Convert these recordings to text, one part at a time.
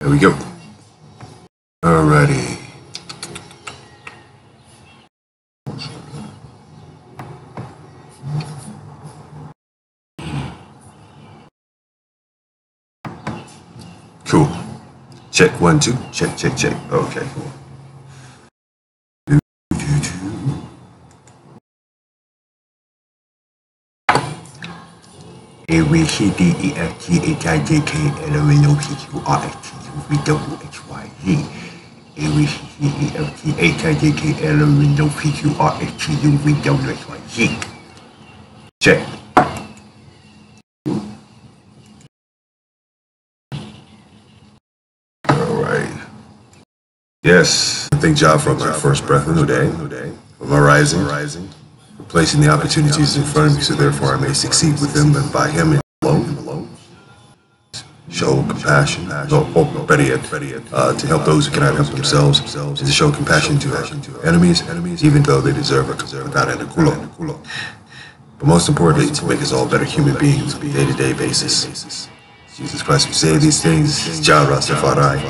There we go. Alrighty. Cool. Check 1 2. Check. Okay. Cool. A B C D E F G H I J K L M N O P Q R S T U V W X Y Z. A B C D E F G H I J K L M N O P Q R S T U V W X Y Z. Check. All right. Yes. Thank God for my first breath of the day, for my rising. Placing the opportunities in front of me, so therefore I may succeed with them and by him alone. Show compassion, or better yet, to help those who cannot help themselves, and to show compassion to enemies, even though they deserve it, without any culo. But most importantly, to make us all better human beings on a day-to-day basis. Jesus Christ, we say these things. Jah Rastafari,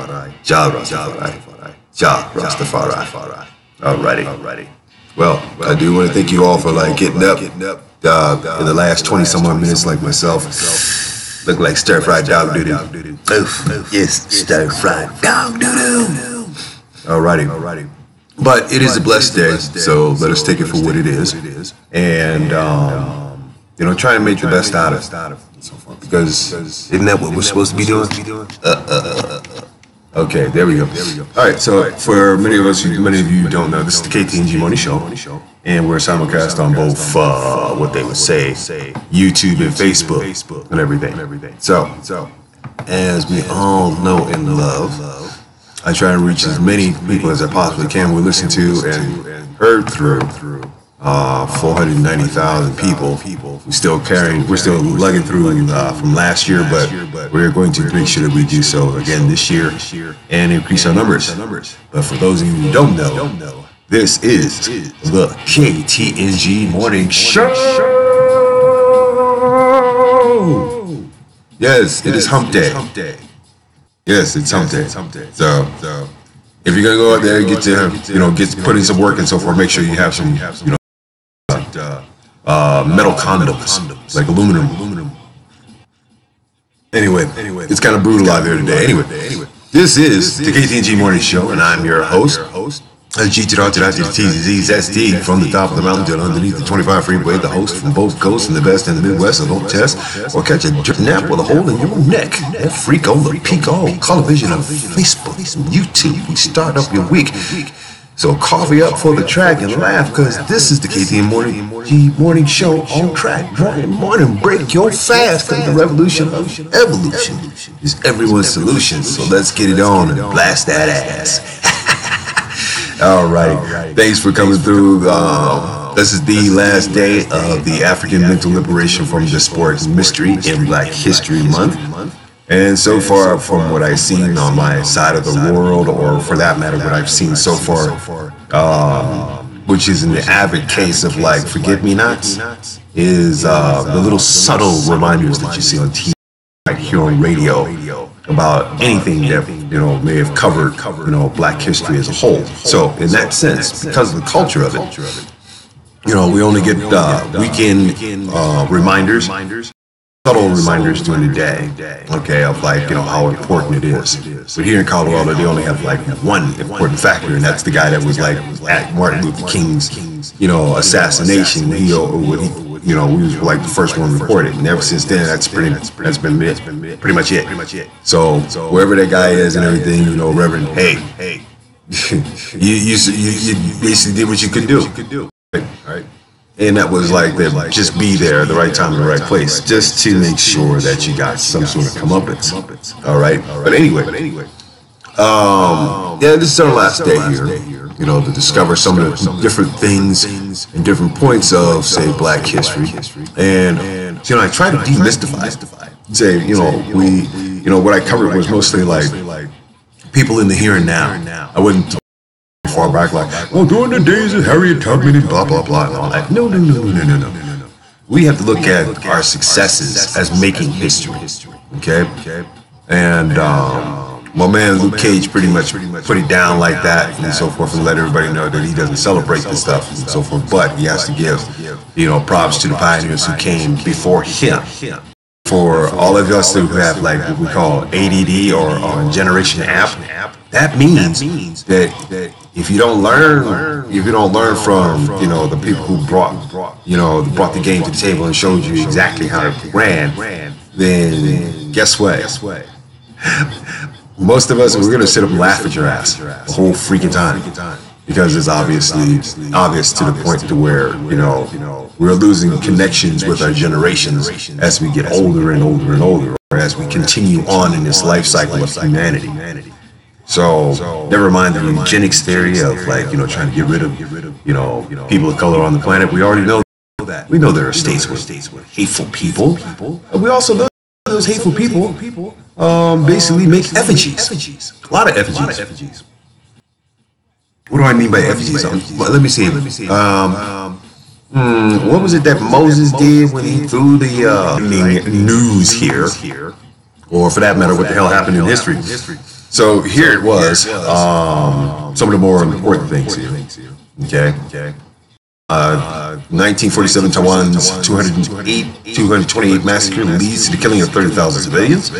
Jah Rastafari, Jah Rastafari. Alrighty. Well, I do want to thank you all for getting up in the last 20 some odd minutes, like myself. Look like stir-fried dog doo-doo. Yes, stir-fried dog doo-doo. Alrighty. But it is a blessed day, so let us take it for what it is. And, try and make the best out of it. Because isn't that what we're supposed to be doing? Okay, there we go. All right, so for many of you don't know, this is the Ktng Morning Show, and we're simulcast on both what they would say, YouTube and Facebook and everything. So as we all know and love, I try and reach as many people as I possibly can. We listen to and heard through 490,000 people. We're still lugging through from last year, but we're going to make sure that we do so again this year and increase our numbers. But for those of you who don't know, this is the Ktng Morning Show. Yes, it is hump day. Yes, it's hump day. So if you're gonna go out there and get to put in some work and so forth, make sure you have some metal condoms, like aluminum. Anyway, it's kind of brutal out there today. Anyway, this is the Ktng Morning Show, and I'm your host. GTZZD from the top of the mountain to underneath the 25 freeway, the host from both coasts and the best and the Midwest, and don't test or catch a nap with a hole in your neck. That freak on the peak all color vision of Facebook, YouTube. We start up your week. So coffee up for the track and laugh, because this is the Ktng Morning Show on track. Morning, break your fast, because the revolution of evolution is everyone's solution. So let's get it on and blast that ass. All right. Thanks for coming through. This is the last day of the African Mental Liberation from the Sports Mystery in Black History Month. And so far, from what I've seen on my side of the world, or for that matter, what I've seen so far, which is an avid case of forget-me-nots, is the little subtle reminders that you see on TV, right here on radio, about anything that may have covered Black history as a whole. So in that sense, because of the culture of it, we only get weekend reminders, subtle reminders during the day, okay, of how important it is. But here in Colorado, they only have one important factor, and that's the guy that was at Martin Luther King's assassination. We was the first one reported, and ever since then, that's been pretty much it. So wherever that guy is and everything, Reverend, hey, you basically did what you could do, right? And that was just be there at the right time in the right place, just to make sure that you got some sort of comeuppance. All right. But anyway, this is our last day here, to discover some of the different things and different points of, say, Black history. And I try to demystify, say, what I covered was mostly people in the here and now. I wouldn't far back during the days of Harriet Tubman and blah blah blah and all that. No. We have to look at our successes as making history, okay? And my man Luke Cage pretty much put it down like that and so forth, and let everybody know that he doesn't celebrate this stuff and so forth, but he has to give, props to the pioneers who came before him. For all of us who have like what we call ADD or Generation App, that means that if you don't learn from the people who brought the game to the table and showed you exactly how it ran, then guess what? Most of us, we're gonna sit up and laugh at your ass the whole freaking time, because it's obvious to the point to where we're losing connections with our generations as we get older and older and older, or as we continue on in this life cycle of humanity. So never mind the eugenics theory of trying to get rid of people of color on the planet. We already know that. We know there are states with hateful people, and we also know those hateful people basically make effigies. A lot of effigies. What do I mean by effigies? Let me see. What was it that Moses did when he threw the news here? Or for that matter, what the hell happened in history? So here it was, some of the more important things here. Okay. 1947 Taiwan's 228 massacre leads to the killing of 30,000 civilians.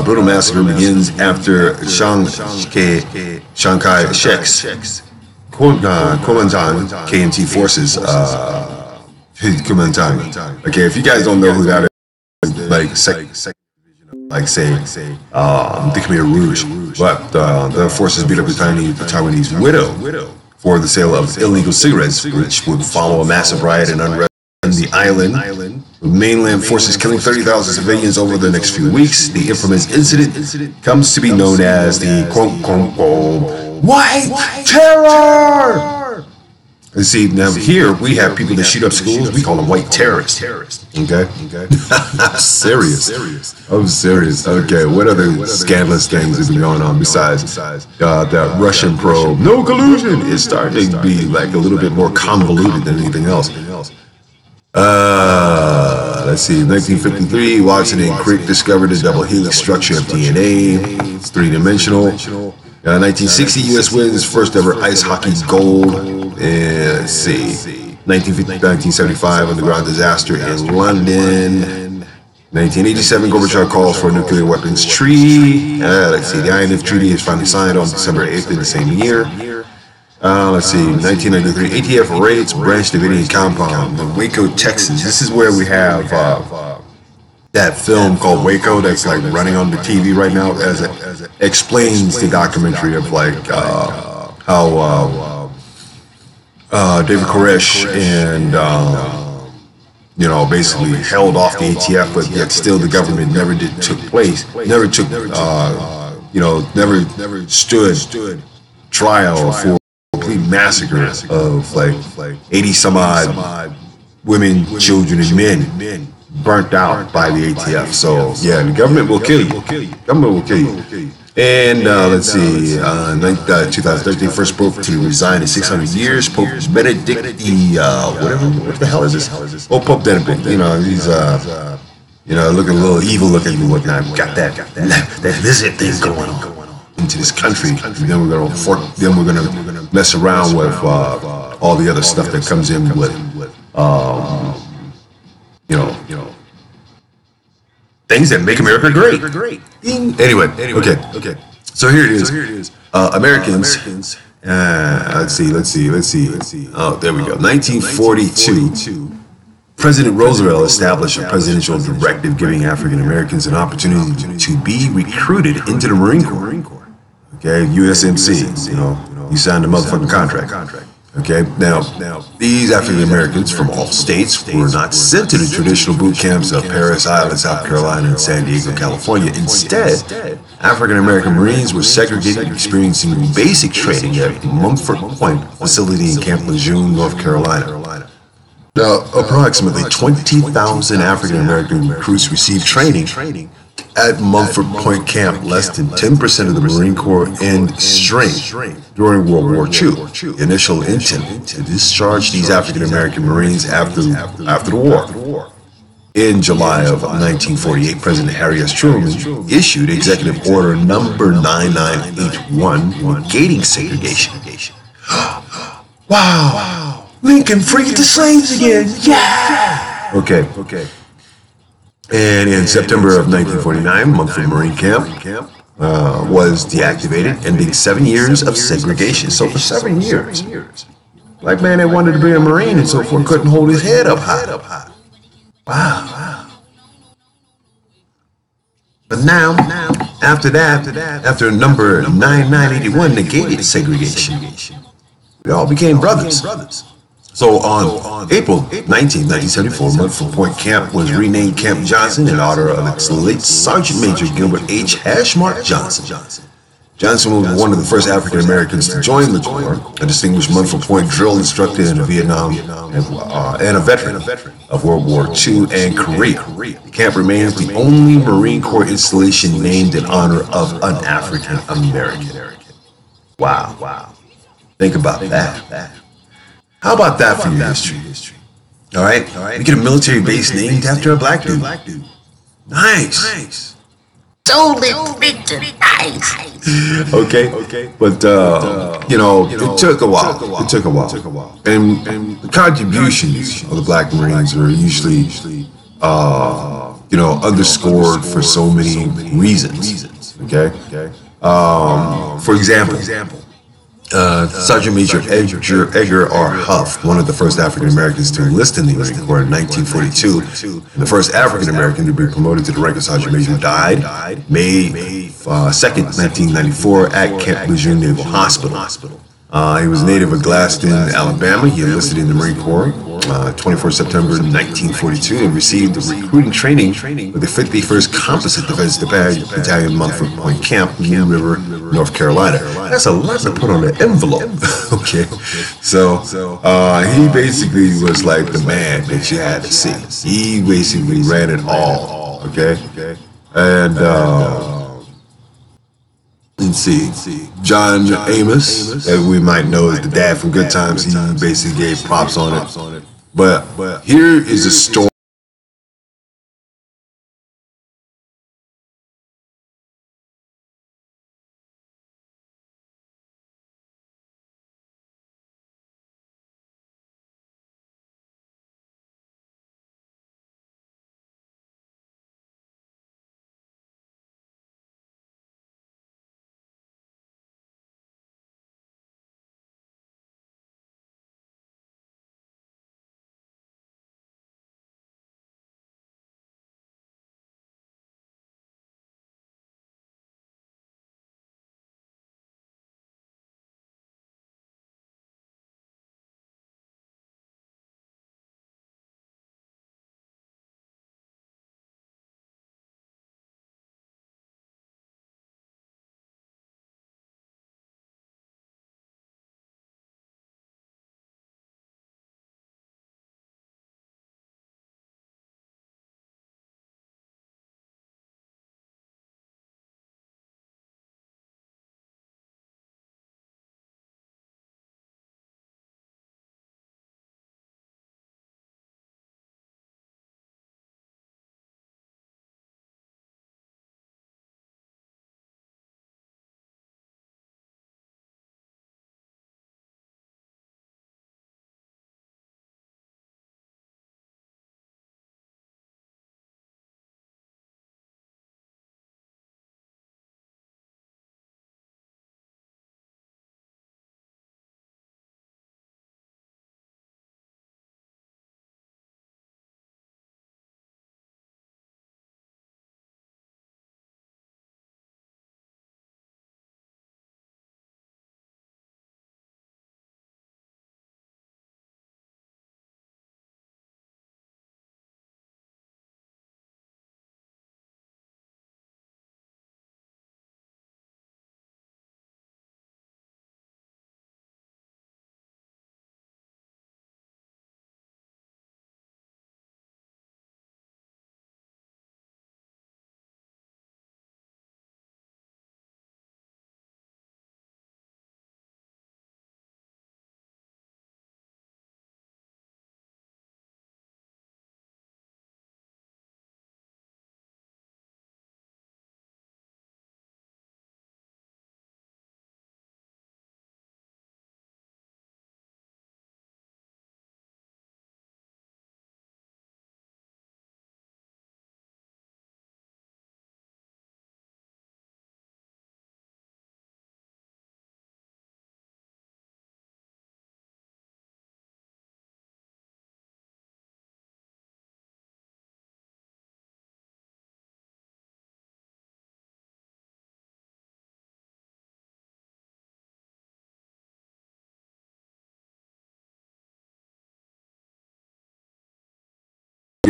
Brutal massacre begins after Chiang Kai-shek's Kuomintang KMT forces. Kuomintang. Okay, if you guys don't know who that is, the Khmer Rouge, but the forces beat up the Taiwanese widow for the sale of illegal cigarettes, which would follow a massive riot and unrest on the island, with mainland forces killing 30,000 civilians over the next few weeks. The infamous incident comes to be known as the White Terror. And see, now here we have people that shoot up schools. We call them white terrorists. Okay? I'm serious. Okay, what other scandalous things have been going on besides that Russian probe? No collusion. It's starting to be like a little bit more convoluted than anything else. Let's see. 1953, Watson and Crick discovered a double helix structure of DNA. It's three-dimensional. 1960, U.S. wins first ever ice hockey gold. Let's see. 1975, underground disaster in London. 1987, Gorbachev calls for a nuclear weapons treaty. Let's see. The INF Treaty is finally signed on December 8th in the same year. Let's see. 1993, ATF raids Branch Davidian compound in Waco, Texas. This is where we have that film called Waco that's like running on the TV right now, as it explains the documentary of how David Koresh and basically held off the ATF, but yet still the government never stood trial for a complete massacre of like 80 some odd women, children, and men burnt out by the ATF. So yeah, the government will kill you. And let's see, 2013, first pope to resign in 600 years, Pope Benedict what the hell is this? Oh, Pope Benedict. He's looking a little evil looking and whatnot. Got that visit thing going on into this country. And then we're gonna mess around with all the other stuff that comes in with things that make America great. Anyway, okay. So here it is. Americans. Let's see. Oh, there we go. 1942. President Roosevelt established a presidential directive giving African Americans an opportunity to be recruited into the Marine Corps. Okay, USMC. You signed a motherfucking contract. Okay, now these African Americans from all states were not sent to the traditional boot camps of Paris Island, South Carolina, and San Diego, California. Instead, African American Marines were segregated, experiencing basic training at Mumford Point facility in Camp Lejeune, North Carolina. Now, approximately 20,000 African American recruits received training at Mumford Point Camp. Less than 10% of the Marine Corps end strength during World War II. The initial intent to discharge these African American Marines after the war. In July of 1948, President Harry S. Truman issued Executive Order number 9981 negating segregation. Wow! Lincoln freed the slaves again! Yeah! Okay. And in September of 1949, Munford Marine Camp was deactivated, ending 7 years of segregation. So for 7 years, black man that wanted to be a Marine and so forth couldn't hold his head up high. Wow. But now, after that, after number 9981 negated segregation, we all became brothers. So on April 19, 1974, Munford Point Camp was renamed Camp Johnson in honor of its late Sergeant Major Gilbert H. Hashmark Johnson. Johnson was one of the first African Americans to join the Corps, a distinguished Munford Point drill instructor in Vietnam and a veteran of World War II and Korea. The camp remains the only Marine Corps installation named in honor of an African American. Wow. Think about that. How about that for your history? All right. We get a military base named after a black dude. Nice. Totally freaking nice. Okay. But it took a while. And the contributions of the Black Marines are usually underscored for so many reasons. Okay. For example, Sergeant Major Edgar R. Huff, one of the first African Americans to enlist in the Marine Corps in 1942, and the first African American to be promoted to the rank of Sergeant Major, died May 2nd, 1994, at Camp Lejeune Naval Hospital. He was a native of Glaston, Alabama. He enlisted in the Marine Corps 24 September 1942 and received recruiting training with the 51st Composite Defense Battalion, Munford Point Camp, New River, North Carolina. That's a lot to put on an envelope. Okay, so he basically was like the man that you had to see. He basically ran it all. Okay, and let's see, John Amos, that we might know as the dad from Good Times, he basically gave props on it. But here is a story.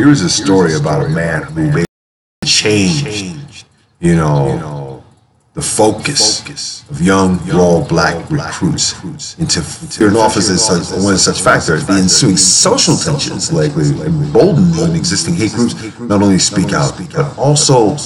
here's a story about a man who basically changed, the focus of young, raw black recruits into fearing office as one such factor. The ensuing social tensions likely embolden the existing hate groups not only speak out, but also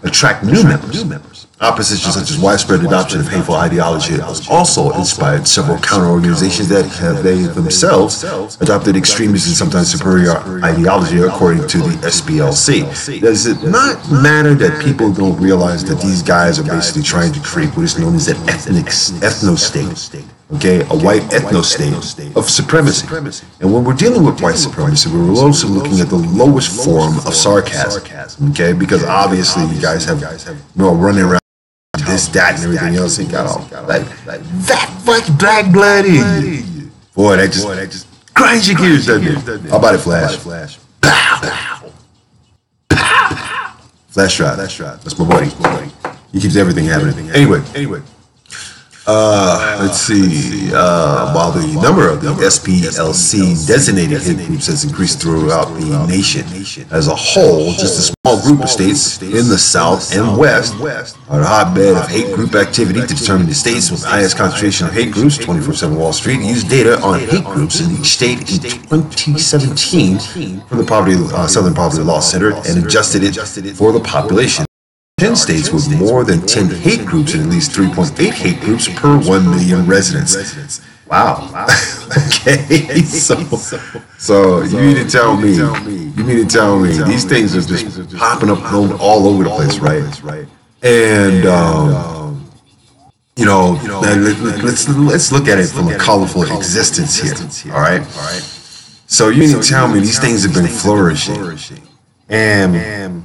attract new members. Opposition such as widespread adoption of hateful ideology has also inspired several counter-organizations that have they themselves adopted extremist and sometimes superior ideology, according to the SPLC. Does it not matter that people don't realize that these guys are basically trying to create what is known as an ethno-state? Okay, a white ethno-state of supremacy. And when we're dealing with white supremacy, we're also looking at the lowest form of sarcasm. Okay, because obviously you guys have running around this, that, and everything else. And got all like that much black blood in you. Boy, that just grinds your gears, doesn't it? How about it, Flash? Pow, pow, pow. Flash drive. That's my buddy. He keeps everything happening. Anyway. Let's see. While the number of the SPLC designated hate groups has increased throughout the nation as a whole, just a small group of states in the South and West are a hotbed of hate group activity. To determine the states with the highest concentration of hate groups, 24/7 Wall Street used data on hate groups in each state in 2017 from the Southern Poverty Law Center and adjusted it for the population. 10 states with more than 10 hate groups and at least 3.8 hate groups per 1 million residents. Wow. Okay. So you mean to tell me these things are just popping up all over the place, right? And let's look at it from a colorful existence here. All right. So you mean to tell me these things have been flourishing, and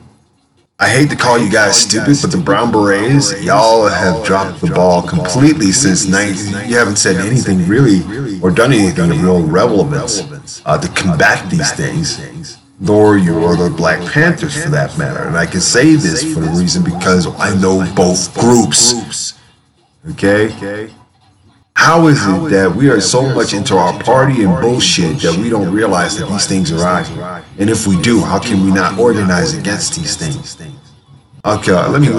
I hate to call you guys stupid, but the Brown Berets, y'all have dropped the ball completely since you haven't said anything really or done anything of real relevance to combat these things, nor you or the Black Panthers for that matter. And I can say this for the reason because I know both groups. Okay? How is it that we are so much into our party and bullshit that we don't realize that these things are out here? And if we do, how can we not organize against these things? Okay, let me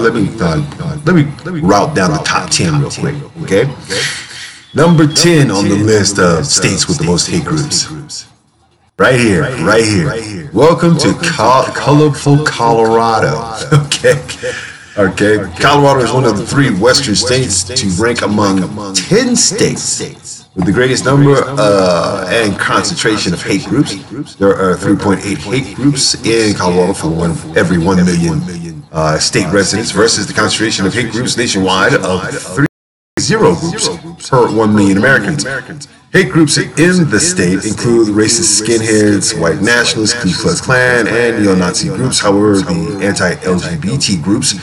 route down the top 10 real quick. Okay, number 10 on the list of states with the most hate groups. Right here. Welcome to colorful Colorado. Okay, Colorado is one of the 3 western states to rank among 10 states with the greatest number and concentration of hate groups. There are 3.8 hate groups in Colorado for every 1 million state residents versus the concentration of hate groups nationwide of 3.0 groups per 1 million Americans. Hate groups in the state include racist skinheads, white nationalists, Ku Klux Klan, and neo-Nazi groups. However, the anti-LGBT groups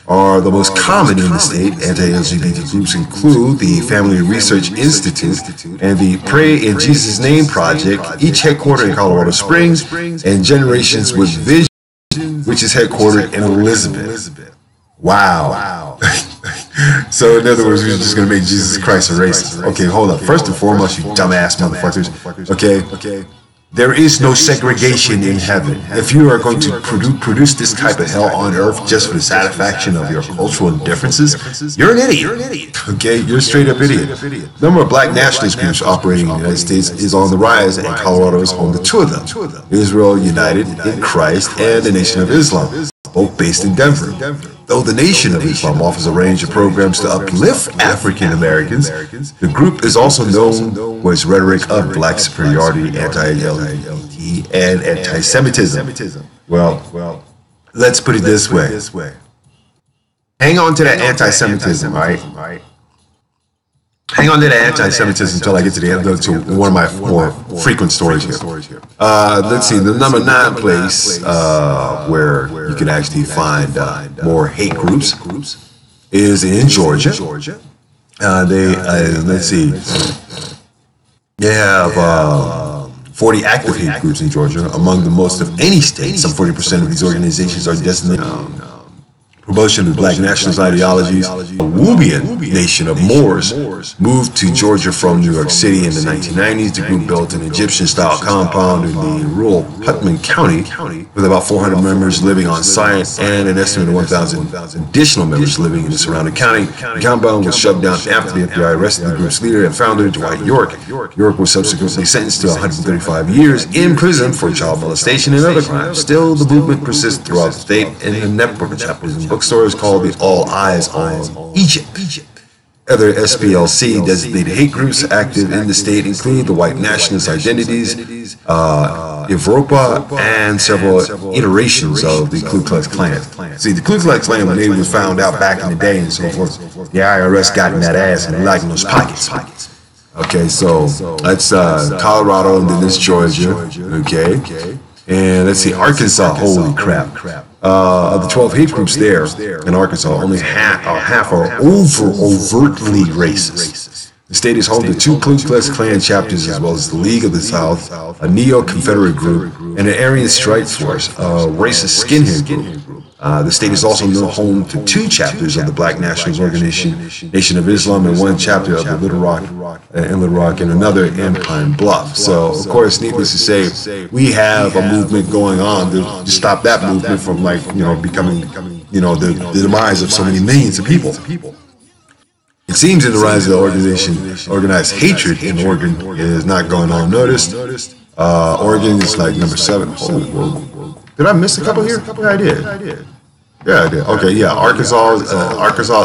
are the most common in the state. Anti-LGBT groups include the Family Research Institute and the Pray in Jesus' Name Project, each headquartered in Colorado Springs, and Generations with Vision, which is headquartered in Elizabeth. Wow. So in other words, we're just going to make Jesus Christ a racist. Okay, hold up. First and foremost, you dumbass motherfuckers. Okay, there is no segregation in heaven. If you are going to produce this type of hell on earth just for the satisfaction of your cultural differences, you're an idiot. Okay, you're a straight up idiot. The number of black nationalist groups operating in the United States is on the rise, and Colorado is home to 2 of them: Israel United in Christ and the Nation of Islam, both based in Denver. Though the Nation of Islam offers a range of programs to uplift African Americans, the group is also known for its rhetoric of black superiority, anti-LGBT, and anti-Semitism. Well, let's put it this way. Hang on to that anti-Semitism, right? Hang on to that anti-Semitism until I get to the end to one of my more frequent stories here. Let's see, the number 9 place where you can actually find more hate groups is in Georgia. Let's see, they have 40 active hate groups in Georgia, among the most of any state. Some 40% of these organizations are designated promotion of black nationalist ideologies. The Nubian nation of Moors moved to Georgia from New York City in the 1990s. The group built an Egyptian-style compound in the rural Putnam County with about 400 members living on site and an estimated 1,000 additional members living in the surrounding county. The compound was shut down after the FBI arrested the group's leader and founder, Dwight York. York was subsequently sentenced to 135 years in prison for child molestation and other crimes. Still, the movement persists throughout the state, and the network chapters and bookstores called the All Eyes on Egypt. Other SPLC designated hate groups active in the state include the White Nationalist Identities, Evropa, and several iterations of the Ku Klux Klan. See, the Ku Klux Klan, when it was found out back in the day and so forth, the IRS got in that ass and lighting those pockets. Okay, so that's Colorado, and then it's Georgia. Okay, and let's see, Arkansas. Holy crap! Of the 12 hate groups there in Arkansas, only half are overtly racist. The state is home to 2 Ku Klux Klan chapters, as well as the League of the South, a neo-Confederate group, and an Aryan Strike Force, a racist skinhead group. The state is also home to 2 chapters of the Black Nationalist Organization, Nation of Islam, and 1 chapter of the Little Rock, and another in Pine Bluff. So, of course, needless to say, we have a movement going on to stop that movement from, becoming, the demise of so many millions of people. It seems that the rise of the organized hatred in Oregon is not going unnoticed. Oregon is like number 7. Did I miss a couple here? Yeah, I did. Yeah, I did. Okay, yeah. Arkansas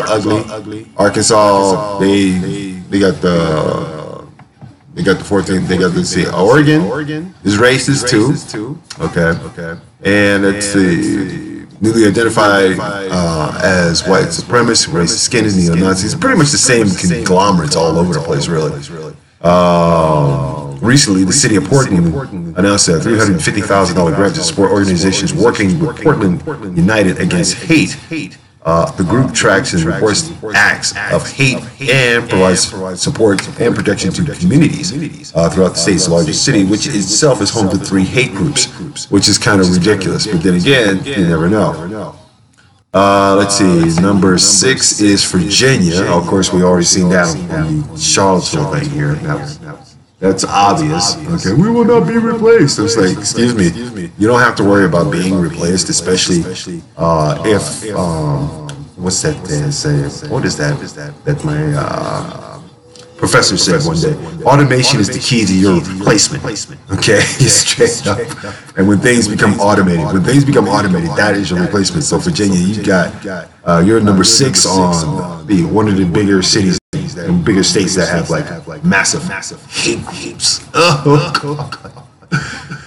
ugly. Arkansas, they got the 14th. They got, let's see, Oregon is racist too. Okay. And let's see, newly identified as white supremacists, racist skinheads, neo-Nazis. Pretty much the same conglomerates all over the place, really. Recently, the city of Portland announced a $350,000 grant to support organizations working with Portland United Against Hate. The group tracks and reports acts of hate and provides support and protection to communities throughout the state's largest city, which itself is home to 3 hate groups, which is kind of ridiculous. But then again, you never know. Let's see, number 6 is Virginia. Of course, we already seen that on the Charlottesville thing here. That's obvious. Okay, we will not be replaced. It's like, excuse me, you don't have to worry about being replaced, especially if what's that say? What is that? That my professor said one day. Automation is the key to your replacement. Okay, straight up. And when things become automated, that is your replacement. So Virginia, you got you're number 6 on one of the bigger cities and bigger states that have like massive hate groups.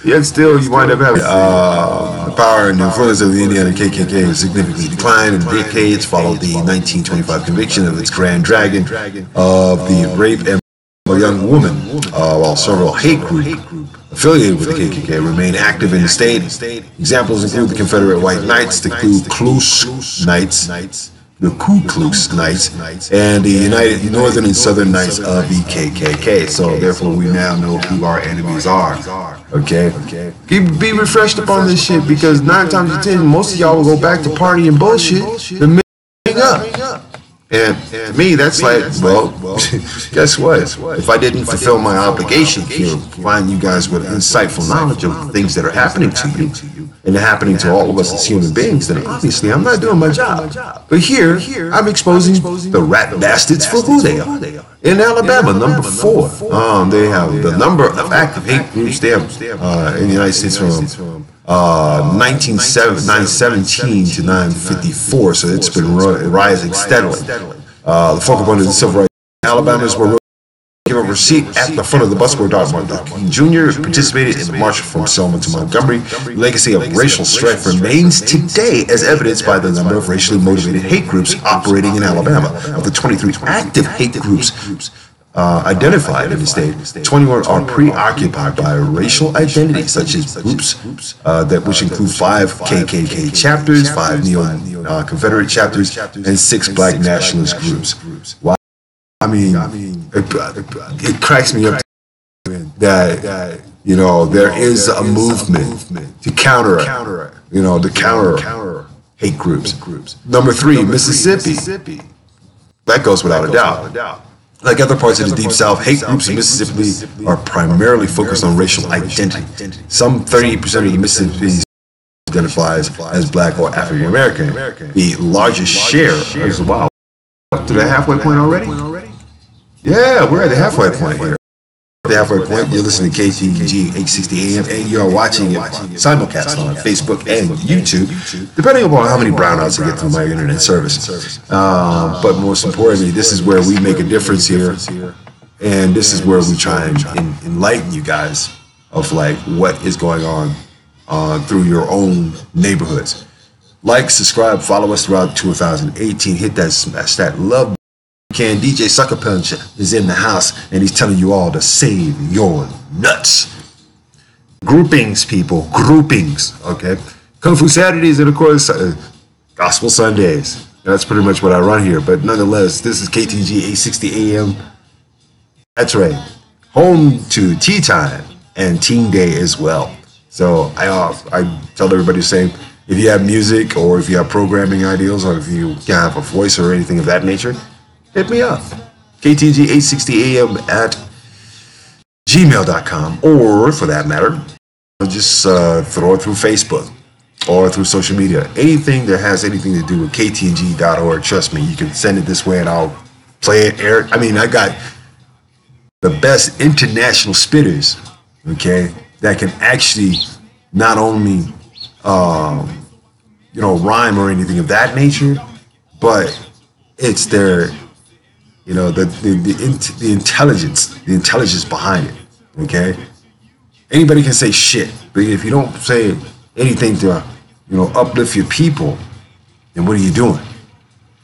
Yet still, you wind up having the power and influence of the Indiana KKK has significantly declined in decades, followed the 1925 conviction of its Grand Dragon of the rape of a young woman, while several hate groups affiliated with the KKK remain active in the state. Examples include the Confederate White Knights, the Ku Klux Knights, and the United Northern and Southern Knights of the KKK. So therefore, we now know who our enemies are. Okay? Be refreshed upon this shit, because 9 times out of 10, most of y'all will go back to party and bullshit and make up. And to me, that's like, well, guess what? If I didn't fulfill my obligation here, provide you guys with insightful knowledge of the things that are happening to you, and happening to all of us as human beings, then obviously I'm not doing my job. But here, I'm exposing the rat bastards for who they are. In Alabama, number 4, they have the number of active hate groups they have in the United States from 917 to 954, so it's been rising steadily. The focal point of the civil rights in Alabama is where give a receipt at the front of the bus where Dr. Martin Luther King Jr. participated in the march from Selma to Montgomery. The legacy of racial strife remains today, as evidenced by the number of racially motivated hate groups operating in Alabama. Of the 23 active hate groups identified in the state, 21 are preoccupied by racial identities, such as groups which include 5 KKK chapters, 5 neo-Confederate chapters, and 6 black nationalist groups. Wow. I mean, it cracks me up that there is a movement to counter hate groups. Number 3, Mississippi. That goes without a doubt. Like other parts of the Deep South, hate groups in Mississippi are primarily focused on racial identity. Some 38% of the Mississippi identifies as black or African American. The largest share is, wow, up to the halfway point already? Yeah, we're at the halfway point here. The halfway point, you're listening to KTG 860 AM, and you're watching it simulcast on Facebook and YouTube, depending upon how many brownouts I get through my internet service. But most importantly, this is where we make a difference here, and this is where we try and enlighten you guys of like what is going on through your own neighborhoods. Like, subscribe, follow us throughout 2018. Hit that smash that love. Can DJ Sucker Punch is in the house, and he's telling you all to save your nuts. Groupings, people, groupings. Okay, Kung Fu Saturdays and of course Gospel Sundays. That's pretty much what I run here. But nonetheless, this is KTG 860 AM. That's right, home to Tea Time and Teen Day as well. So I tell everybody the same. If you have music, or if you have programming ideas, or if you have a voice or anything of that nature, hit me up. KTG860am at gmail.com, or for that matter, just throw it through Facebook or through social media. Anything that has anything to do with ktg.org, trust me, you can send it this way and I'll play it, air it. I mean, I got the best international spitters, okay, that can actually not only rhyme or anything of that nature, but it's their the intelligence behind it. Okay, anybody can say shit, but if you don't say anything to uplift your people, then what are you doing?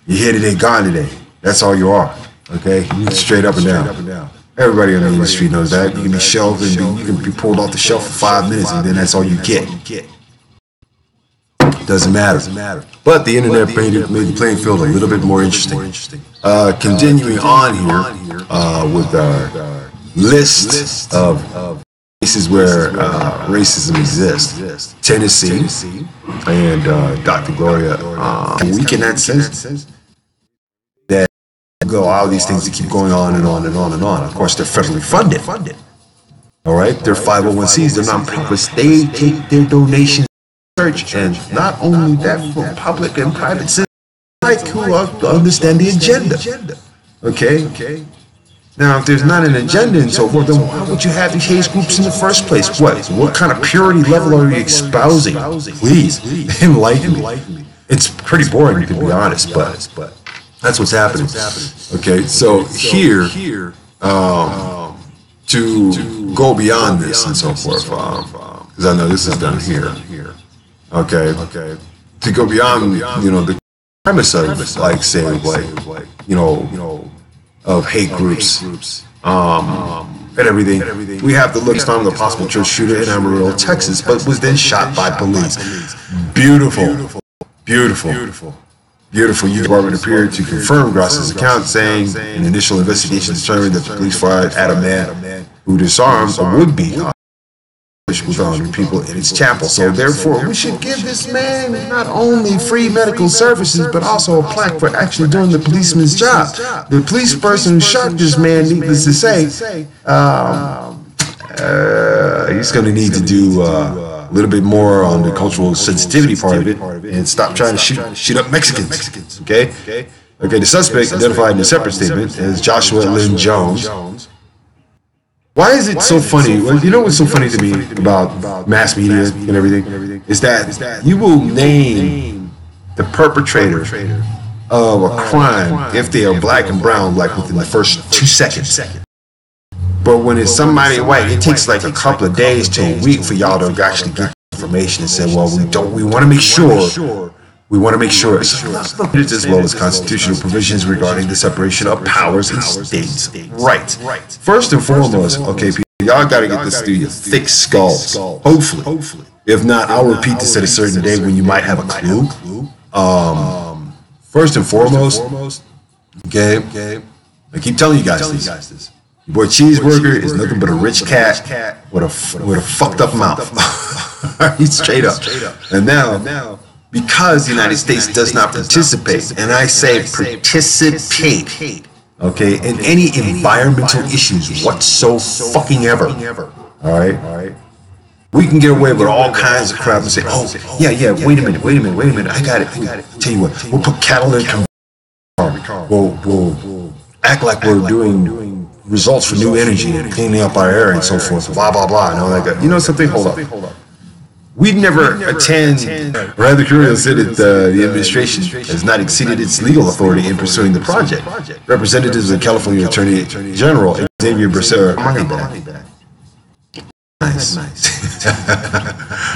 You're here today, gone today. That's all you are. Okay, straight up and down. Everybody in the industry knows that. You can be shelved and you can be pulled off the shelf for 5 minutes, and then that's all you get. Doesn't matter. But the internet made the playing field a little bit more interesting. Continuing on here with our list of places where racism exists. Tennessee and Dr. Gloria. Weak in that sense that go all these things that keep going on and on and on and on. Of course, they're federally funded. All right, they're 501c3s. They're nonprofits. They take their donations. Church, and not only that, for public and private citizens like who understand the agenda. Okay. Now, if there's not an agenda and so forth, then why would you have these hate groups in the first place? What kind of purity level are you espousing? Please enlighten me. It's pretty boring, to be honest, but that's what's happening. Okay, so here to go beyond this and so forth, because I know this is done here. Okay. To go beyond, the premise of, like, say, of hate groups, and everything. We have the look from the possible church shooter in Amarillo, Texas, but was then shot by police. Beautiful. Youth Department appeared to confirm Gross's account, saying an initial investigation determined that the police fired at a man who disarmed a would-be with 100 people in its chapel. So therefore, we should give this man not only free medical services, but also a plaque for actually doing the policeman's job. The police person who shot this man, needless to say, he's going to need to do a little bit more on the cultural sensitivity part of it and stop trying to shoot up Mexicans. Okay, the suspect, identified in a separate statement as Joshua Lynn Jones. Why is it so funny? Well, you know what's so funny to me about mass media and everything is that you will name the perpetrator of a crime if they are black and brown, like within the first 2 seconds. But when it's somebody white, it takes like a couple of days to a week for y'all to actually get information and say, well, we want to make sure. We want to make sure it's as well as constitutional provisions regarding the separation of powers and states' rights. First and foremost, okay, people, y'all got to get this through your thick skulls. Hopefully. If not, I'll repeat this at a certain day when you might have a clue. First and foremost, okay, I keep telling you guys this. Your boy Cheeseburger is nothing but a rich cat with a fucked up mouth. He's straight up. And now, because the United States does not participate, and I say participate, okay, in any environmental issues whatsoever. All right. We can get away with all kinds of crap and say, oh, yeah, wait a minute, I got it. Tell you what, we'll put cattle in a car. We'll act like we're doing results for new energy and cleaning up our air and so forth, blah, blah, blah, and all that. You know something? Hold up. We'd never attend, rather curious that the administration has not exceeded its legal authority in pursuing the project. Representatives of the California Attorney General, Xavier Becerra, money back. Nice.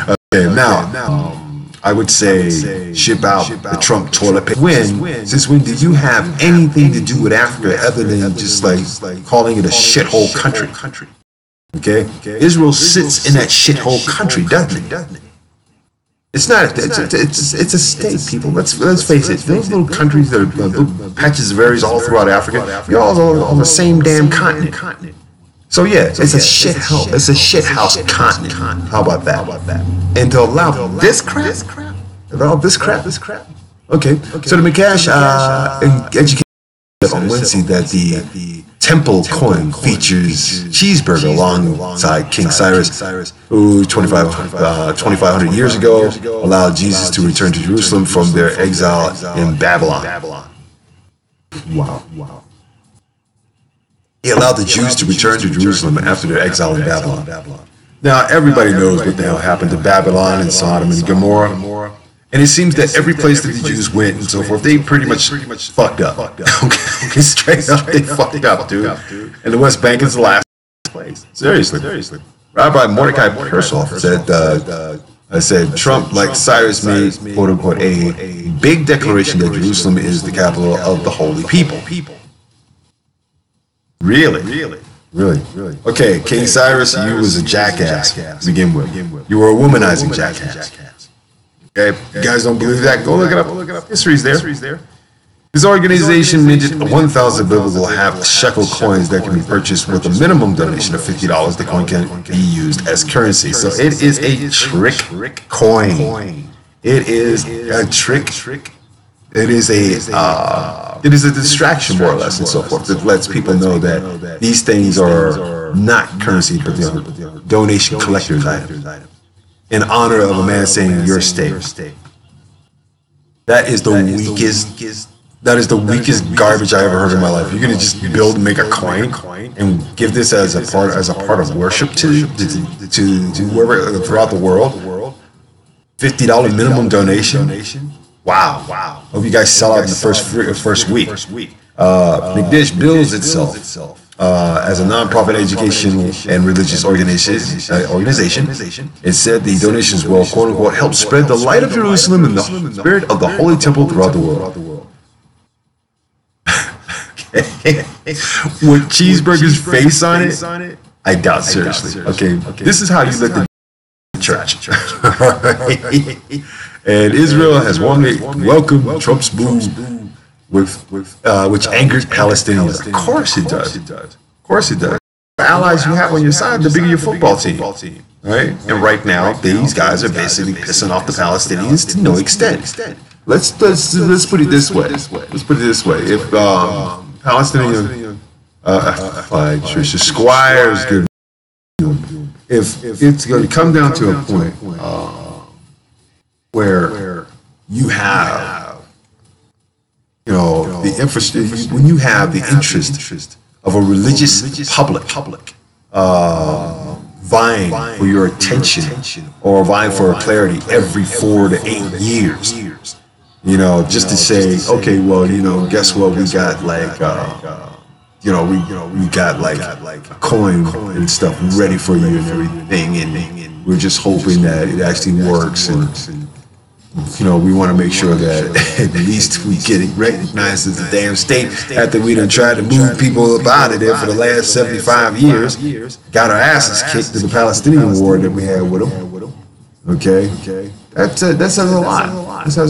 Okay, now, I would say ship out the Trump toilet paper. Since when did you have anything to do with Africa other than just like calling it a shithole country? Okay? Israel sits in that shithole country, doesn't it? It's not. It's a state, people. Let's face it. Those little countries that are little patches of areas all throughout Africa, you're all on the same damn continent. So yeah, it's a shithole. It's a shithouse continent. How about that? And to allow this crap, Okay. So the McCash education on Wednesday that the Temple coin features cheeseburger alongside King Cyrus, who 2,500 years ago allowed Jesus to return to Jerusalem from their exile in Babylon. Wow. He allowed the Jews to return to Jerusalem after their exile in Babylon. Now, everybody knows what the hell happened to Babylon and Sodom and Gomorrah. And it seems that every place that the Jews went and so forth, they pretty much fucked up. Okay, straight up, they fucked up, dude. And the West Bank is the last place. Seriously. Rabbi Mordecai Persoff said Trump, like Cyrus, made, quote unquote, a big declaration that Jerusalem is the capital of the holy people. Really? Okay, King Cyrus, you was a jackass to begin with. You were a womanizing jackass. Okay, if you guys don't believe that, go look it up. History's there. This organization minted 1,000 biblical half shekel coins that can be purchased with a minimum donation of $50. The coin can be used as currency. So it is a trick coin. It is a trick. It is a distraction, more or less, and so forth. That lets people know that these things are not currency, but they are donation collector's items. In honor of a man saying your state. That is the weakest garbage I ever heard in my life. You're gonna just make a coin and give this as a part of worship to whoever throughout the world. $50 minimum donation. Wow. Hope you guys sell out in the first week. McDish bills itself as a non-profit educational and religious organization. It said the donations will, quote unquote, help spread the light of Jerusalem and the spirit of the Holy Temple throughout the world. With Cheeseburger's face on it, I doubt seriously. Okay, this is how you let the church. And Israel has warmly welcomed Trump's move, which angered Palestinians. Of course it does. The allies you have on your side, the bigger your football team. Right? And right now, these guys are basically pissing off the Palestinians to no extent. Let's put it this way. If Palestinian Tricia Squires, if it's going to come down to a point where you have, the infrastructure, when you have the interest of a religious public vying for your attention or vying for clarity every 4 to 8 years, just to say, okay, well, guess what, we got we got a coin and stuff ready for you and everything, and we're just hoping that it actually works, and we want to make sure that at least we get it recognized as a damn state after we done tried to move people up out of there for the last 75 years, got our asses kicked in the Palestinian war that we had with them. Okay? That says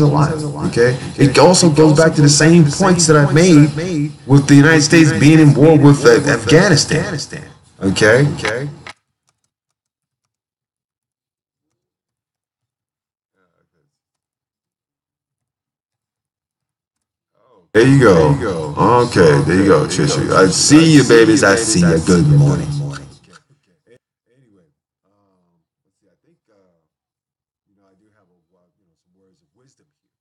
a lot. Okay? It also goes back to the same points that I've made with the United States being in war with Afghanistan. Okay? There you go. Okay, there you go, Trisha. I see you, babies. I see you. Good morning. Anyway, let's see. I think I do have some words of wisdom here,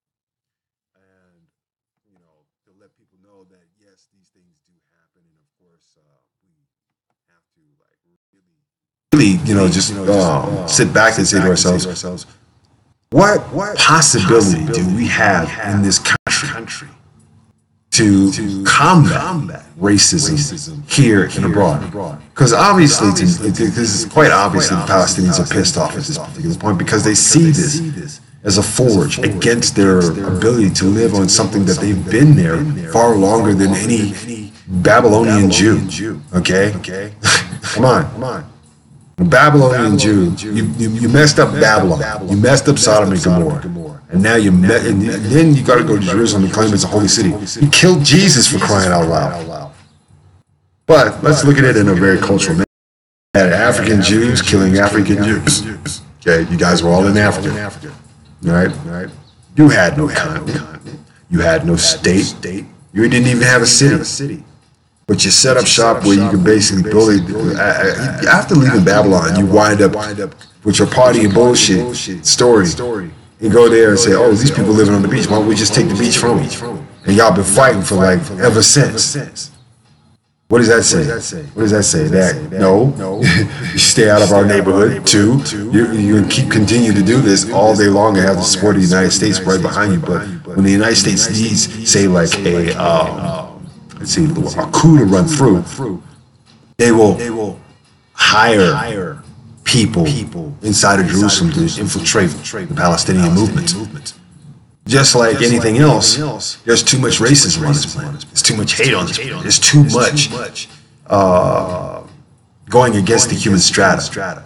and to let people know that yes, these things do happen, and of course we have to really, just sit back and say to ourselves, what possibility do we have in this country to combat racism here and abroad? Because obviously, this is quite obviously the Palestinians are pissed off at this particular point because they see this as a forge against their ability to live on something that they've been there far longer than any Babylonian Jew. Okay? Come on. The Babylonian Jew, you messed up Babylon, you messed up Sodom and Gomorrah, and now and then you got to go to Jerusalem and claim it's a holy city. You killed Jesus, for crying out loud. But let's look at it in a very cultural manner. African Jews killing African Jews. Okay, you guys were all in Africa, right? You had no continent, you had no state, you didn't even have a city. But you set up shop where you can basically bully. After leaving Babylon, you wind up with your party and bullshit story. You go there and say, oh, these people living on the beach. Why don't we just take the beach from them? And y'all been fighting for ever since. What does that say? What does that say? That no, you stay out of our neighborhood. Two, you continue to do this all day long and have the support of the United States right behind you. But when the United States needs, say, a coup to run through, they will hire people inside of Jerusalem to infiltrate the Palestinian movement. Just like anything else, there's too much racism on this planet. There's too much hate on this planet. There's too much going against the human strata.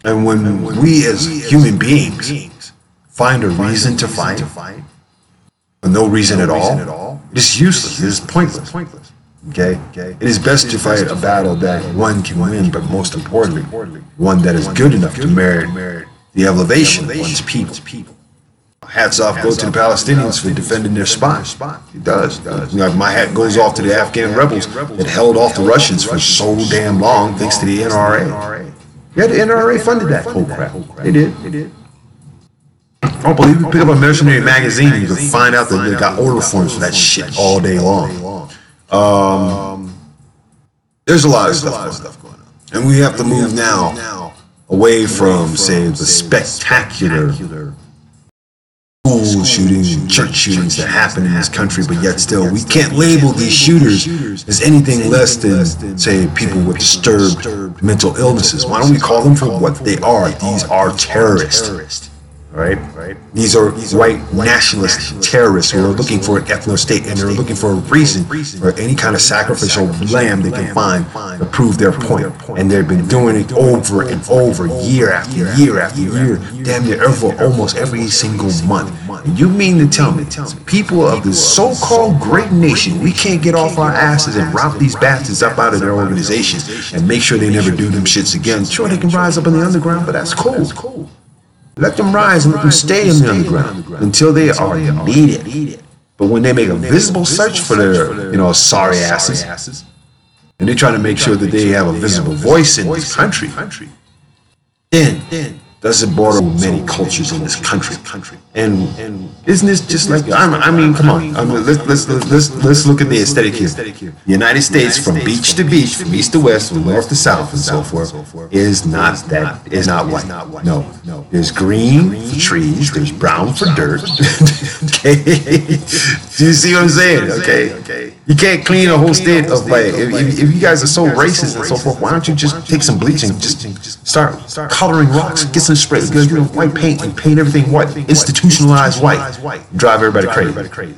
And when we as human beings find a reason to fight, for no reason at all, it is useless. It is pointless. Okay? It is best to fight a battle that one can win, but most importantly, one that is good enough to merit the elevation of one's people. Hats off go to the Palestinians for defending their spot. It does. My hat goes off to the Afghan rebels that held off the Russians for so damn long thanks to the NRA. Yeah, the NRA funded that whole crap. They did. Oh, believe me, pick up a Mercenary magazine, you can find out that they got order forms for that shit all day long. There's a lot of stuff going on. And we have to move now away from, say, the spectacular school shootings and church shootings that happen in this country, but yet still we can't label these shooters as anything less than, say, people with disturbed mental illnesses. Why don't we call them for what they are? These are terrorists. Right? These are white nationalist terrorists who are looking for an ethno-state, and they're looking for a reason for any kind of sacrificial lamb they can find to prove their point. And they've been doing it over and over, year after year, damn near almost every single month. And you mean to tell me, people of this so-called great nation, we can't get off our asses and rout these bastards up out of their organizations and make sure they never do them shits again? Sure, they can rise up in the underground, but that's cool. Let them rise and let them stay in the underground until they are needed. But when they make a visible search for their, sorry asses, and they try to make sure that they have a visible voice in this country, then does it border with many cultures in this country? And isn't this just like, I mean, come on. Let's look at the aesthetic here. The United States, from beach to beach, from east to west, from north to south, and so forth, is not white. No. There's green for trees. There's brown for dirt. Okay. Do you see what I'm saying? Okay. You can't clean a whole state of if you guys are so racist and so forth, why don't you just take some bleach and just start coloring rocks, get some spray, white paint, and paint everything white, institutionalized white, drive everybody crazy.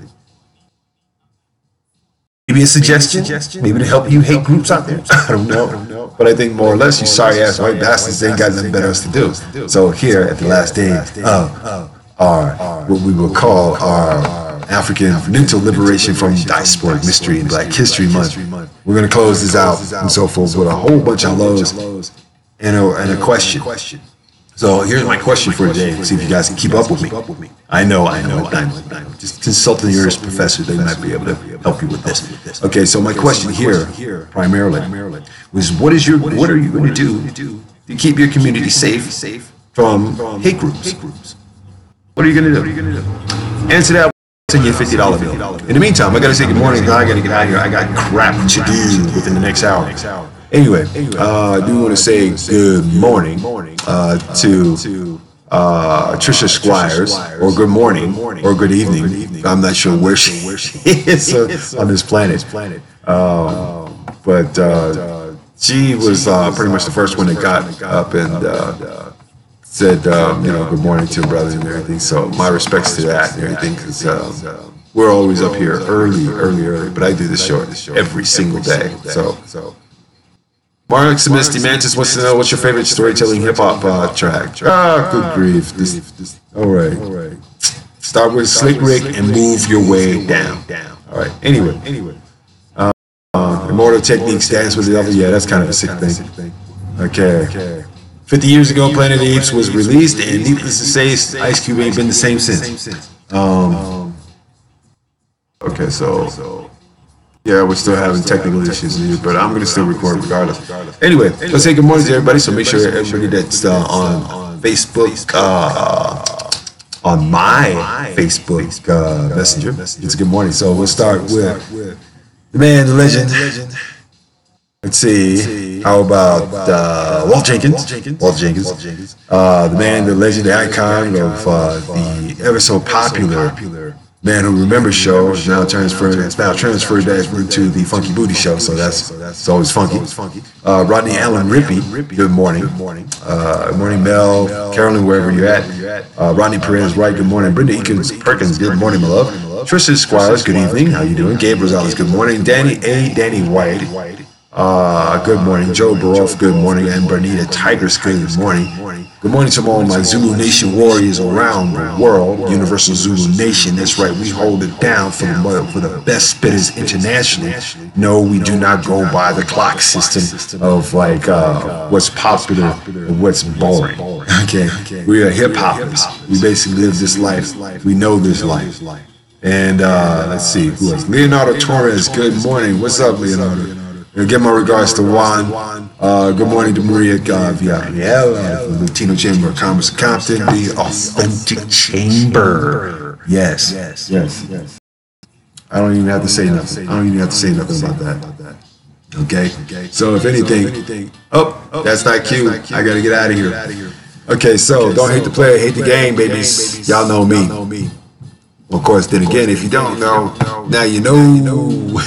Maybe a suggestion, maybe to help you hate groups out there. I don't know, but I think more or less you sorry ass white bastards ain't got nothing better else to do. So here at the last day of our what we will call our African mental liberation from diasporic mystery and Black History Month, we're going to close this out and so forth with a whole bunch of lows and a question. So here's my question for today. See if you guys can keep up with me. I know. Just consulting your professor. They might be able to help you with this. Okay, so my question here, primarily, was what are you going to do to keep your community safe from hate groups? What are you going to do? Answer that. Send you a $50 bill. In the meantime, I got to say good morning. I got to get out of here. I got crap to do within the next hour. Anyway, I do want to say good morning to Trisha Squires, or good morning, or good evening. I'm not sure where she is on this planet. But she was pretty much the first one that got up and said, good morning to her brother and everything. So my respects to that and everything, because we're always up here early. But I do this show every single day. So. Mark Misty Mantis wants to know what's your favorite storytelling hip hop track. Good grief. All right. Start with Slick Rick and move your way down. All right. Anyway. Immortal Techniques, Dance with the Devil. Yeah, that's kind of a sick thing. Okay. 50 years ago, Planet of the Apes was released, and needless to say, Ice Cube ain't been the same since. Okay, so. Yeah, we're still having technical issues here, but I'm going to still record regardless. Anyway, let's say good morning to everybody. So make sure everybody that's on Facebook, on my Facebook Messenger, it's a good morning. So we'll start with the man, the legend. Let's see, how about Walt Jenkins? The man, the legend, the icon of the ever so popular Man Who Remembers show now transferred that into the Funky Booty show, so that's always funky. Rodney Allen Rippey, good morning. Good morning, Mel, Carolyn, wherever you're at. Rodney Perez, right, good morning. Brenda Eakins Perkins, good morning, my love. Trisha Squires, good evening. How you doing? Gabe Rosales, good morning. Danny White. Good morning. Joe Baroff, good morning. And Bernita Tigers, good morning. Good morning to all my Zulu Nation warriors around the world. Universal Zulu Nation, that's right. We hold it down for the best spitters internationally. No, we do not go by the clock system of what's popular and what's boring. Okay, we are hip hoppers. We basically live this life. We know this life. And let's see who else. Leonardo Torres, good morning. What's up, Leonardo? Give my regards to Juan. Good morning to Maria Villarreal, the Latino Chamber of Commerce of Compton, the authentic chamber. Yes. I don't even have to say nothing. About that. Okay. So if anything, that's not cute. I gotta get out of here. Okay. So don't hate the player, hate the game, babies. Y'all know me. Of course. Then again, if you don't know, now you know.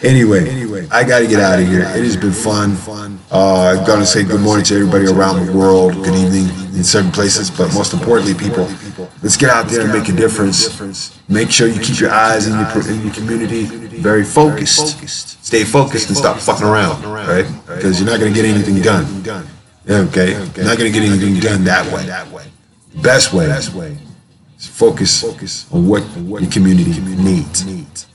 Anyway, I got to get out of here. It has been fun. I'm going to say good morning to everybody around the world. Good evening in certain places. But most importantly, people, let's get out there and make a difference. Make sure you keep your eyes in your community very focused. Stay focused and stop fucking around, right? Because you're not going to get anything done. Okay? You're not going to get anything done that way. Best way is focus on what your community needs.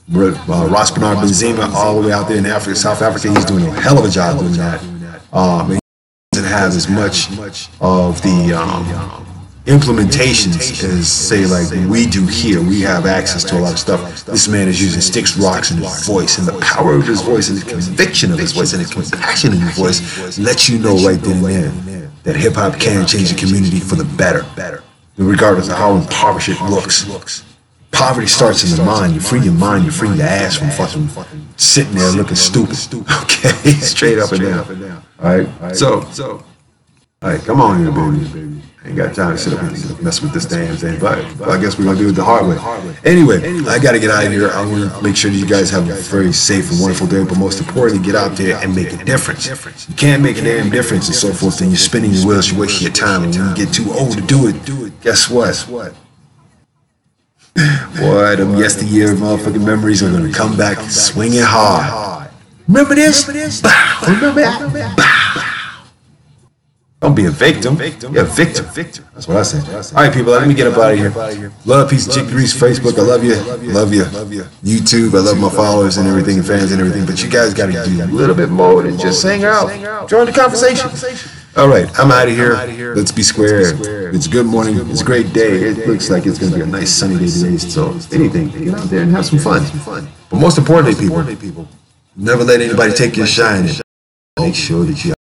Ross Bernard Benzema, all the way out there in Africa, South Africa, he's doing a hell of a job doing that. He doesn't have as much of the implementations as, say, like we do here. We have access to a lot of stuff. This man is using sticks, rocks, and his voice, and the power of his voice, and the conviction of his voice, and the compassion in his voice lets you know right then and there that hip hop can change the community for the better, regardless of how impoverished it looks. Poverty starts in the mind. You free your mind, you free your ass from fucking sitting there looking stupid. Okay, straight up and down. All right, so, all right, come on here, baby. I ain't got time to sit up and mess with this damn thing, but I guess we're gonna do it the hard way. Anyway, I gotta get out of here. I want to make sure that you guys have a very safe and wonderful day, but most importantly, get out there and make a difference. You can't make a damn difference and so forth, then you're spinning your wheels, you're wasting your time, and when you get too old to do it, guess what? Boy, them yesteryear motherfucking memories are gonna come back swinging hard. Remember this? Bow. Remember that? Bow. Don't be a victim. You're a victim. That's what I say. All right, people, let me get up out of here. Love, peace, and chick grease. Facebook, I love you. YouTube, I love my followers and everything, and fans and everything. But you guys got to do a little bit more than just hang out. Join the conversation. All right, I'm out of here. Let's be square. It's good morning. It's a great day. It looks like it's going to be a nice sunny day today. So, anything, get out there and have some fun. But most importantly, people, never let anybody take your shine. Make sure that you